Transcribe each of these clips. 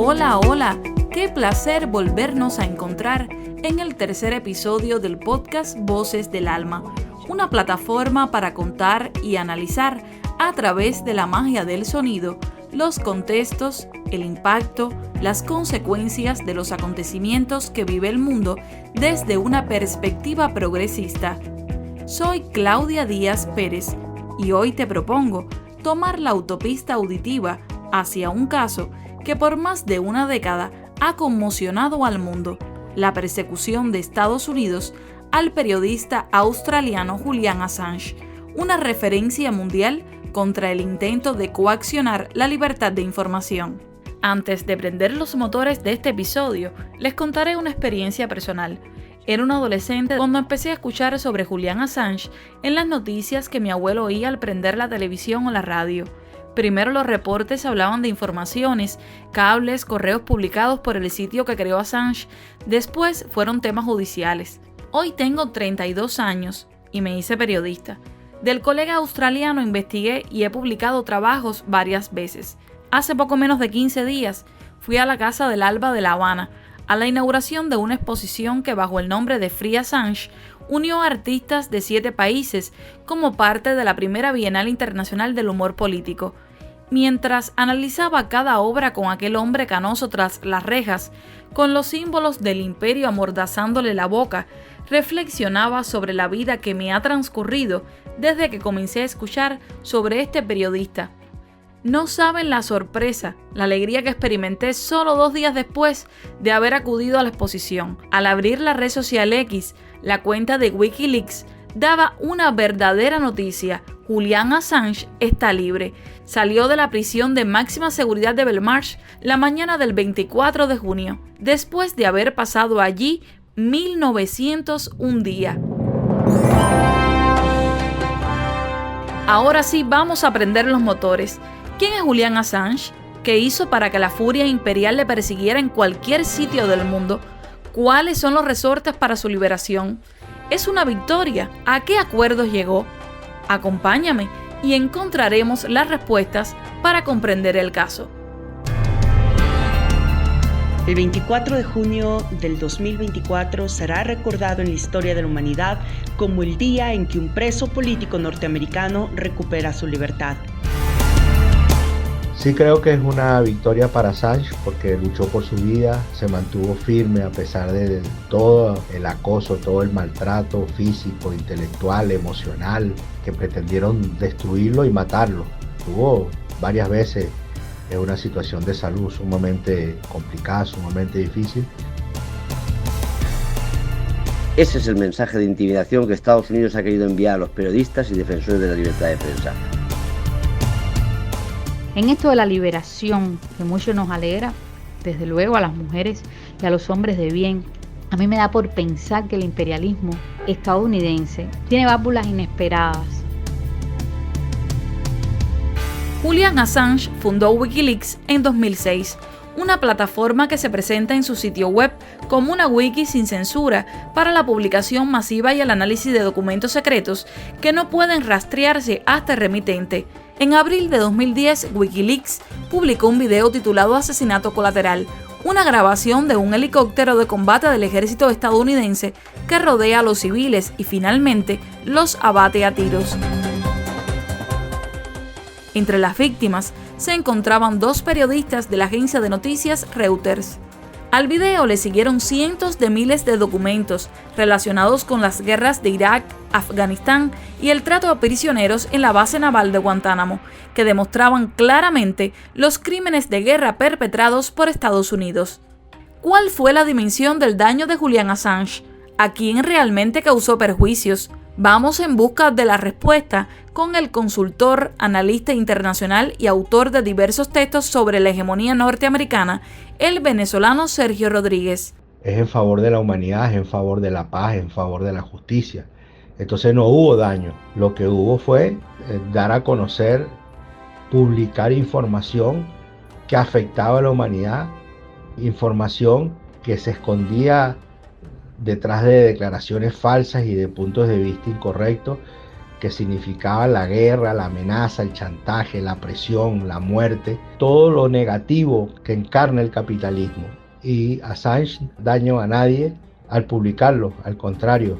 Hola, hola, qué placer volvernos a encontrar en el tercer episodio del podcast Voces del Alma, una plataforma para contar y analizar a través de la magia del sonido los contextos, el impacto, las consecuencias de los acontecimientos que vive el mundo desde una perspectiva progresista. Soy Claudia Díaz Pérez y hoy te propongo tomar la autopista auditiva hacia un caso que por más de una década ha conmocionado al mundo: la persecución de Estados Unidos al periodista australiano Julian Assange, una referencia mundial contra el intento de coaccionar la libertad de información. Antes de prender los motores de este episodio, les contaré una experiencia personal. Era un adolescente cuando empecé a escuchar sobre Julian Assange en las noticias que mi abuelo oía al prender la televisión o la radio. Primero los reportes hablaban de informaciones, cables, correos publicados por el sitio que creó Assange. Después fueron temas judiciales. Hoy tengo 32 años y me hice periodista. Del colega australiano investigué y he publicado trabajos varias veces. Hace poco menos de 15 días fui a la Casa del Alba de La Habana a la inauguración de una exposición que bajo el nombre de Free Assange unió a artistas de 7 países como parte de la primera Bienal Internacional del Humor Político. Mientras analizaba cada obra con aquel hombre canoso tras las rejas, con los símbolos del imperio amordazándole la boca, reflexionaba sobre la vida que me ha transcurrido desde que comencé a escuchar sobre este periodista. No saben la sorpresa, la alegría que experimenté solo 2 días después de haber acudido a la exposición. Al abrir la red social X, la cuenta de Wikileaks daba una verdadera noticia: Julian Assange está libre. Salió de la prisión de máxima seguridad de Belmarsh la mañana del 24 de junio, después de haber pasado allí 1901 días. Ahora sí, vamos a prender los motores. ¿Quién es Julian Assange? ¿Qué hizo para que la furia imperial le persiguiera en cualquier sitio del mundo? ¿Cuáles son los resortes para su liberación? ¿Es una victoria? ¿A qué acuerdos llegó? Acompáñame y encontraremos las respuestas para comprender el caso. El 24 de junio del 2024 será recordado en la historia de la humanidad como el día en que un preso político norteamericano recupera su libertad. Sí, creo que es una victoria para Assange porque luchó por su vida, se mantuvo firme a pesar de todo el acoso, todo el maltrato físico, intelectual, emocional, que pretendieron destruirlo y matarlo. Estuvo varias veces en una situación de salud sumamente complicada, sumamente difícil. Ese es el mensaje de intimidación que Estados Unidos ha querido enviar a los periodistas y defensores de la libertad de prensa. En esto de la liberación, que mucho nos alegra, desde luego a las mujeres y a los hombres de bien, a mí me da por pensar que el imperialismo estadounidense tiene válvulas inesperadas. Julian Assange fundó Wikileaks en 2006, una plataforma que se presenta en su sitio web como una wiki sin censura para la publicación masiva y el análisis de documentos secretos que no pueden rastrearse hasta el remitente. En abril de 2010, Wikileaks publicó un video titulado Asesinato Colateral, una grabación de un helicóptero de combate del ejército estadounidense que rodea a los civiles y finalmente los abate a tiros. Entre las víctimas se encontraban 2 periodistas de la agencia de noticias Reuters. Al video le siguieron cientos de miles de documentos relacionados con las guerras de Irak, Afganistán y el trato a prisioneros en la base naval de Guantánamo, que demostraban claramente los crímenes de guerra perpetrados por Estados Unidos. ¿Cuál fue la dimensión del daño de Julian Assange? ¿A quién realmente causó perjuicios? Vamos en busca de la respuesta con el consultor, analista internacional y autor de diversos textos sobre la hegemonía norteamericana, el venezolano Sergio Rodríguez. Es en favor de la humanidad, es en favor de la paz, es en favor de la justicia. Entonces no hubo daño. Lo que hubo fue dar a conocer, publicar información que afectaba a la humanidad, información que se escondía detrás de declaraciones falsas y de puntos de vista incorrectos, que significaba la guerra, la amenaza, el chantaje, la presión, la muerte, todo lo negativo que encarna el capitalismo. Y Assange daño a nadie al publicarlo, al contrario,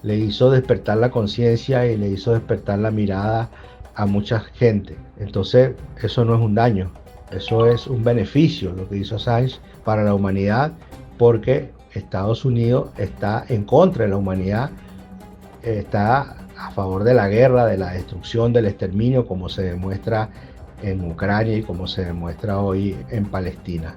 le hizo despertar la conciencia y le hizo despertar la mirada a mucha gente. Entonces eso no es un daño, eso es un beneficio lo que hizo Assange para la humanidad, porque Estados Unidos está en contra de la humanidad, está a favor de la guerra, de la destrucción, del exterminio, como se demuestra en Ucrania y como se demuestra hoy en Palestina.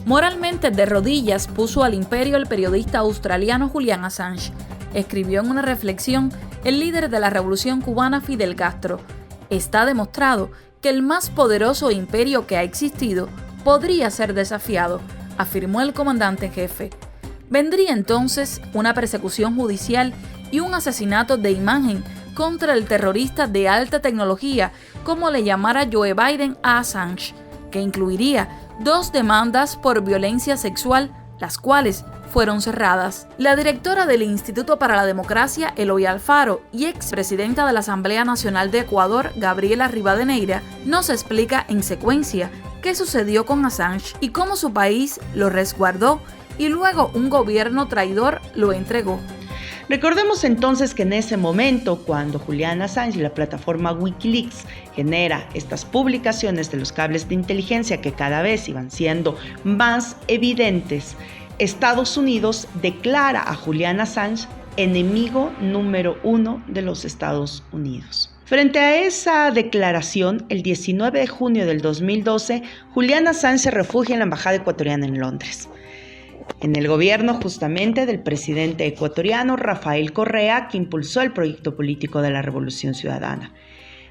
Moralmente de rodillas puso al imperio el periodista australiano Julian Assange. Escribió en una reflexión el líder de la revolución cubana Fidel Castro. Está demostrado que el más poderoso imperio que ha existido podría ser desafiado, afirmó el comandante en jefe. Vendría entonces una persecución judicial y un asesinato de imagen contra el terrorista de alta tecnología, como le llamara Joe Biden a Assange, que incluiría 2 demandas por violencia sexual, las cuales fueron cerradas. La directora del Instituto para la Democracia, Eloy Alfaro, y expresidenta de la Asamblea Nacional de Ecuador, Gabriela Rivadeneira, nos explica en secuencia qué sucedió con Assange y cómo su país lo resguardó y luego un gobierno traidor lo entregó. Recordemos entonces que en ese momento, cuando Julian Assange y la plataforma Wikileaks genera estas publicaciones de los cables de inteligencia que cada vez iban siendo más evidentes, Estados Unidos declara a Julian Assange enemigo número 1 de los Estados Unidos. Frente a esa declaración, el 19 de junio del 2012, Julian Assange se refugia en la embajada ecuatoriana en Londres, en el gobierno justamente del presidente ecuatoriano Rafael Correa, que impulsó el proyecto político de la Revolución Ciudadana.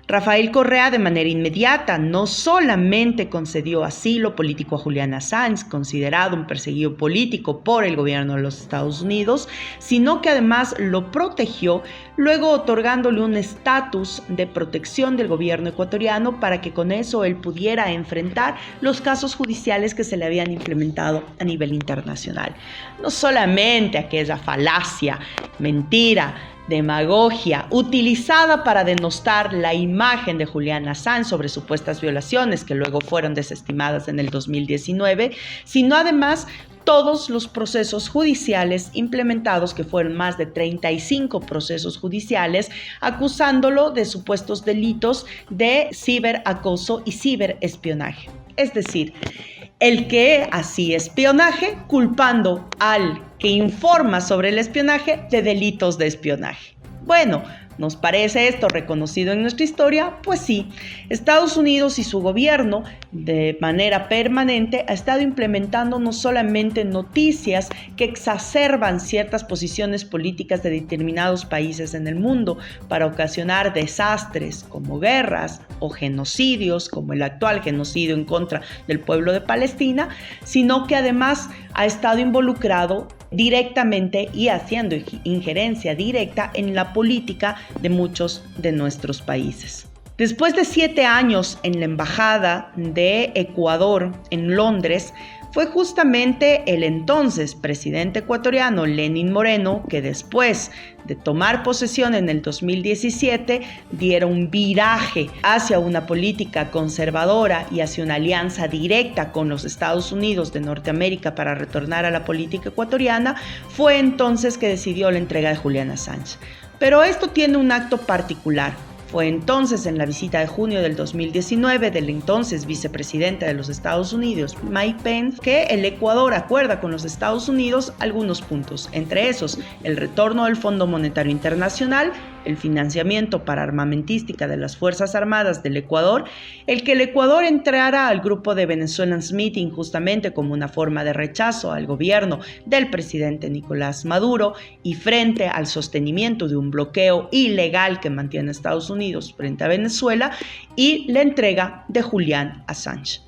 Rafael Correa de manera inmediata no solamente concedió asilo político a Julian Assange, considerado un perseguido político por el gobierno de los Estados Unidos, sino que además lo protegió, luego otorgándole un estatus de protección del gobierno ecuatoriano para que con eso él pudiera enfrentar los casos judiciales que se le habían implementado a nivel internacional. No solamente aquella falacia, mentira, demagogia utilizada para denostar la imagen de Julian Assange sobre supuestas violaciones que luego fueron desestimadas en el 2019, sino además todos los procesos judiciales implementados, que fueron más de 35 procesos judiciales, acusándolo de supuestos delitos de ciberacoso y ciberespionaje. Es decir, el que hacía espionaje culpando al que informa sobre el espionaje de delitos de espionaje. Bueno, ¿nos parece esto reconocido en nuestra historia? Pues sí, Estados Unidos y su gobierno de manera permanente ha estado implementando no solamente noticias que exacerban ciertas posiciones políticas de determinados países en el mundo para ocasionar desastres como guerras o genocidios, como el actual genocidio en contra del pueblo de Palestina, sino que además ha estado involucrado directamente y haciendo injerencia directa en la política de muchos de nuestros países. Después de 7 años en la embajada de Ecuador en Londres, fue justamente el entonces presidente ecuatoriano Lenín Moreno que después de tomar posesión en el 2017 diera un viraje hacia una política conservadora y hacia una alianza directa con los Estados Unidos de Norteamérica para retornar a la política ecuatoriana. Fue entonces que decidió la entrega de Julian Assange. Pero esto tiene un acto particular. Fue entonces en la visita de junio del 2019 del entonces vicepresidente de los Estados Unidos, Mike Pence, que el Ecuador acuerda con los Estados Unidos algunos puntos, entre esos el retorno del Fondo Monetario Internacional, el financiamiento para armamentística de las Fuerzas Armadas del Ecuador, el que el Ecuador entrara al grupo de Venezuelans Meeting justamente como una forma de rechazo al gobierno del presidente Nicolás Maduro y frente al sostenimiento de un bloqueo ilegal que mantiene Estados Unidos frente a Venezuela, y la entrega de Julian Assange.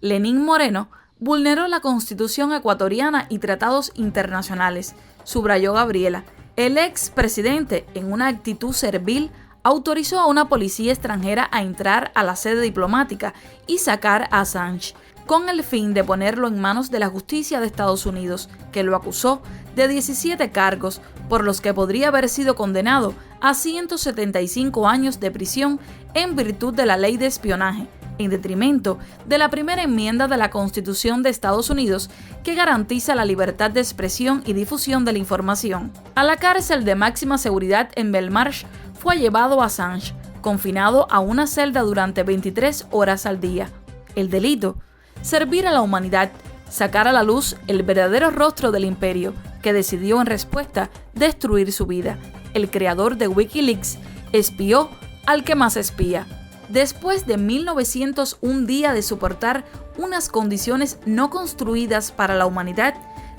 Lenín Moreno vulneró la Constitución ecuatoriana y tratados internacionales, subrayó Gabriela. El expresidente, en una actitud servil, autorizó a una policía extranjera a entrar a la sede diplomática y sacar a Assange. con el fin de ponerlo en manos de la justicia de Estados Unidos, que lo acusó de 17 cargos por los que podría haber sido condenado a 175 años de prisión en virtud de la ley de espionaje, en detrimento de la primera enmienda de la Constitución de Estados Unidos que garantiza la libertad de expresión y difusión de la información. A la cárcel de máxima seguridad en Belmarsh fue llevado Assange, confinado a una celda durante 23 horas al día. El delito: servir a la humanidad, sacar a la luz el verdadero rostro del imperio, que decidió en respuesta destruir su vida. El creador de Wikileaks espió al que más espía. Después de 1901 días de soportar unas condiciones no construidas para la humanidad,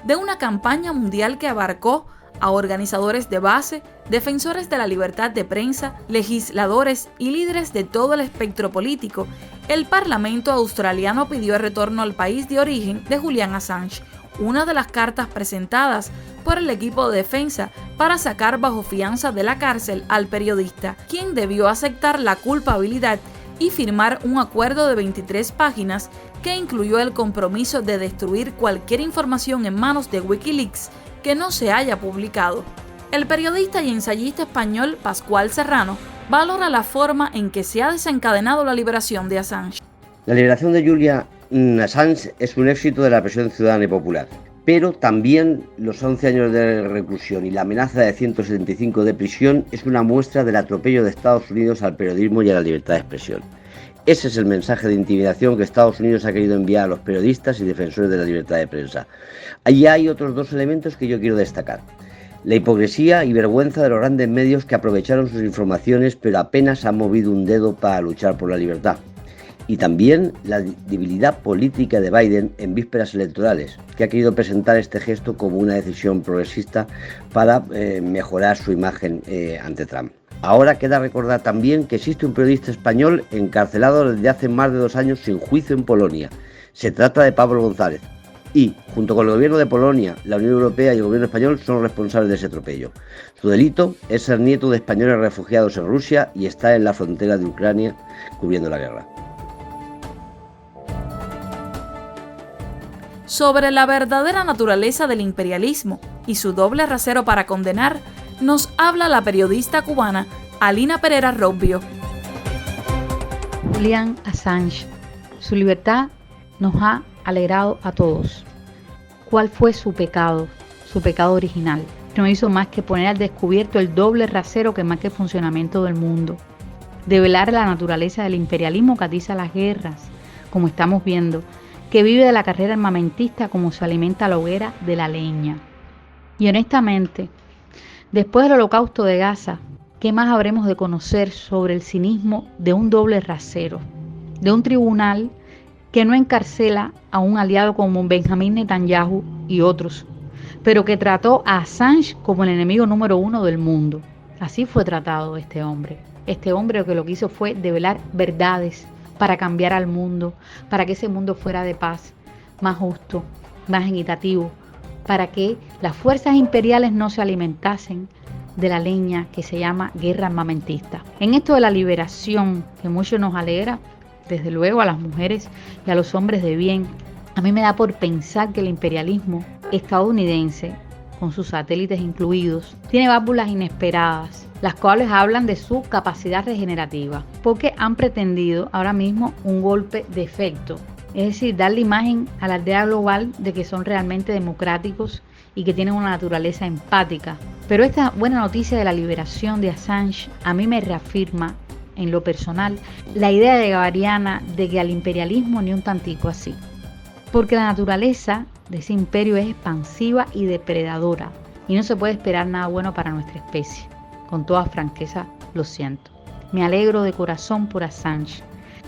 de una campaña mundial que abarcó a organizadores de base, defensores de la libertad de prensa, legisladores y líderes de todo el espectro político, el Parlamento australiano pidió el retorno al país de origen de Julian Assange, una de las cartas presentadas por el equipo de defensa para sacar bajo fianza de la cárcel al periodista, quien debió aceptar la culpabilidad y firmar un acuerdo de 23 páginas que incluyó el compromiso de destruir cualquier información en manos de Wikileaks que no se haya publicado. El periodista y ensayista español Pascual Serrano valora la forma en que se ha desencadenado la liberación de Assange. La liberación de Julian Assange es un éxito de la presión ciudadana y popular, pero también los 11 años de reclusión y la amenaza de 175 de prisión es una muestra del atropello de Estados Unidos al periodismo y a la libertad de expresión. Ese es el mensaje de intimidación que Estados Unidos ha querido enviar a los periodistas y defensores de la libertad de prensa. Allí hay otros dos elementos que yo quiero destacar: la hipocresía y vergüenza de los grandes medios que aprovecharon sus informaciones pero apenas han movido un dedo para luchar por la libertad. Y también la debilidad política de Biden en vísperas electorales, que ha querido presentar este gesto como una decisión progresista para mejorar su imagen ante Trump. Ahora queda recordar también que existe un periodista español encarcelado desde hace más de 2 años sin juicio en Polonia. Se trata de Pablo González. Y, junto con el gobierno de Polonia, la Unión Europea y el gobierno español son responsables de ese atropello. Su delito es ser nieto de españoles refugiados en Rusia y está en la frontera de Ucrania cubriendo la guerra. Sobre la verdadera naturaleza del imperialismo y su doble rasero para condenar, nos habla la periodista cubana Alina Pereira Robbio. Julian Assange, su libertad nos ha alegrado a todos. ¿Cuál fue su pecado original? No hizo más que poner al descubierto el doble rasero que marca el funcionamiento del mundo, develar la naturaleza del imperialismo que atiza las guerras, como estamos viendo, que vive de la carrera armamentista como se alimenta la hoguera de la leña. Y honestamente, después del holocausto de Gaza, ¿qué más habremos de conocer sobre el cinismo de un doble rasero? De un tribunal que no encarcela a un aliado como Benjamín Netanyahu y otros, pero que trató a Assange como el enemigo número 1 del mundo. Así fue tratado este hombre que lo que hizo fue develar verdades para cambiar al mundo, para que ese mundo fuera de paz, más justo, más equitativo, para que las fuerzas imperiales no se alimentasen de la leña que se llama guerra armamentista. En esto de la liberación, que mucho nos alegra, desde luego a las mujeres y a los hombres de bien, a mí me da por pensar que el imperialismo estadounidense, con sus satélites incluidos, tiene válvulas inesperadas, las cuales hablan de su capacidad regenerativa, porque han pretendido ahora mismo un golpe de efecto, es decir, darle imagen a la aldea global de que son realmente democráticos y que tienen una naturaleza empática. Pero esta buena noticia de la liberación de Assange a mí me reafirma, en lo personal, la idea de Gavariana de que al imperialismo ni un tantico así, porque la naturaleza de ese imperio es expansiva y depredadora, y no se puede esperar nada bueno para nuestra especie. Con toda franqueza, lo siento. Me alegro de corazón por Assange,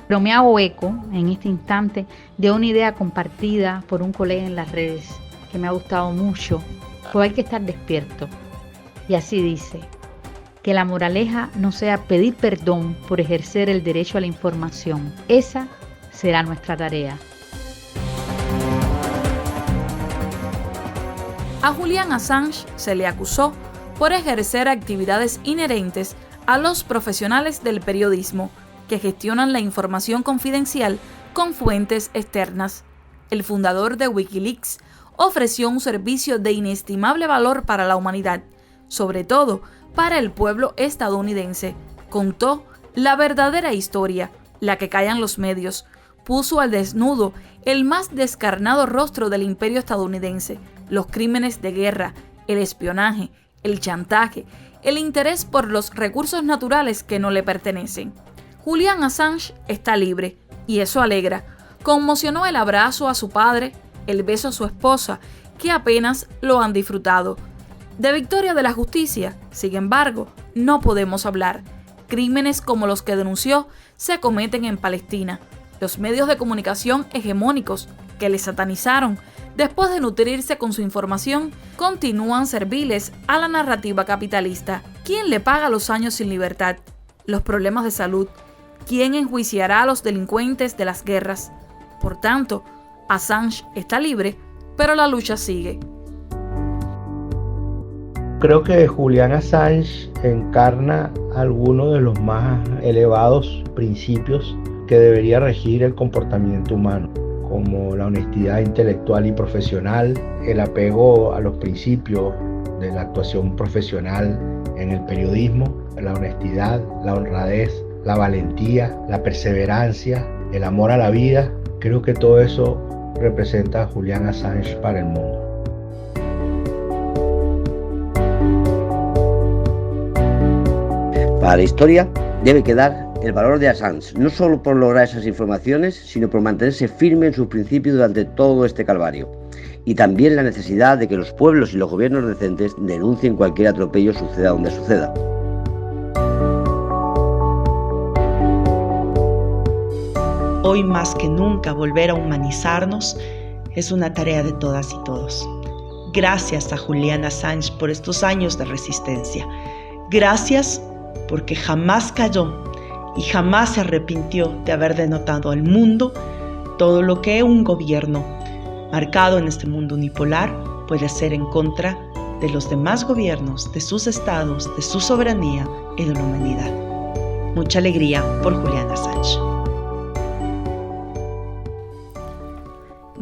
pero me hago eco en este instante de una idea compartida por un colega en las redes que me ha gustado mucho, pues hay que estar despierto. Y así dice: que la moraleja no sea pedir perdón por ejercer el derecho a la información. Esa será nuestra tarea. A Julian Assange se le acusó por ejercer actividades inherentes a los profesionales del periodismo que gestionan la información confidencial con fuentes externas. el fundador de Wikileaks, ofreció un servicio de inestimable valor para la humanidad, sobre todo para el pueblo estadounidense. Contó la verdadera historia, la que callan los medios. Puso al desnudo el más descarnado rostro del imperio estadounidense, los crímenes de guerra, el espionaje, el chantaje, el interés por los recursos naturales que no le pertenecen. Julian Assange está libre, y eso alegra. Conmocionó el abrazo a su padre, el beso a su esposa, que apenas lo han disfrutado. De victoria de la justicia, sin embargo, no podemos hablar. Crímenes como los que denunció se cometen en Palestina. Los medios de comunicación hegemónicos, que le satanizaron después de nutrirse con su información, continúan serviles a la narrativa capitalista. ¿Quién le paga los años sin libertad? Los problemas de salud. ¿Quién enjuiciará a los delincuentes de las guerras? Por tanto, Assange está libre, pero la lucha sigue. Creo que Julian Assange encarna algunos de los más elevados principios que debería regir el comportamiento humano, como la honestidad intelectual y profesional, el apego a los principios de la actuación profesional en el periodismo, la honestidad, la honradez, la valentía, la perseverancia, el amor a la vida. Creo que todo eso representa a Julian Assange para el mundo. Para la historia debe quedar el valor de Assange, no solo por lograr esas informaciones, sino por mantenerse firme en sus principios durante todo este calvario. Y también la necesidad de que los pueblos y los gobiernos decentes denuncien cualquier atropello, suceda donde suceda. Hoy más que nunca volver a humanizarnos es una tarea de todas y todos. Gracias a Julian Assange por estos años de resistencia. Gracias porque jamás cayó y jamás se arrepintió de haber denotado al mundo todo lo que un gobierno marcado en este mundo unipolar puede hacer en contra de los demás gobiernos, de sus estados, de su soberanía y de la humanidad. Mucha alegría por Julian Assange.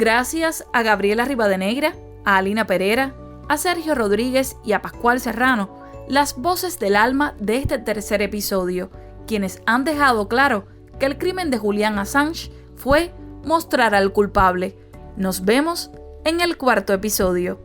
Gracias a Gabriela Rivadeneira, a Alina Pereira, a Sergio Rodríguez y a Pascual Serrano, las voces del alma de este tercer episodio, quienes han dejado claro que el crimen de Julian Assange fue mostrar al culpable. Nos vemos en el cuarto episodio.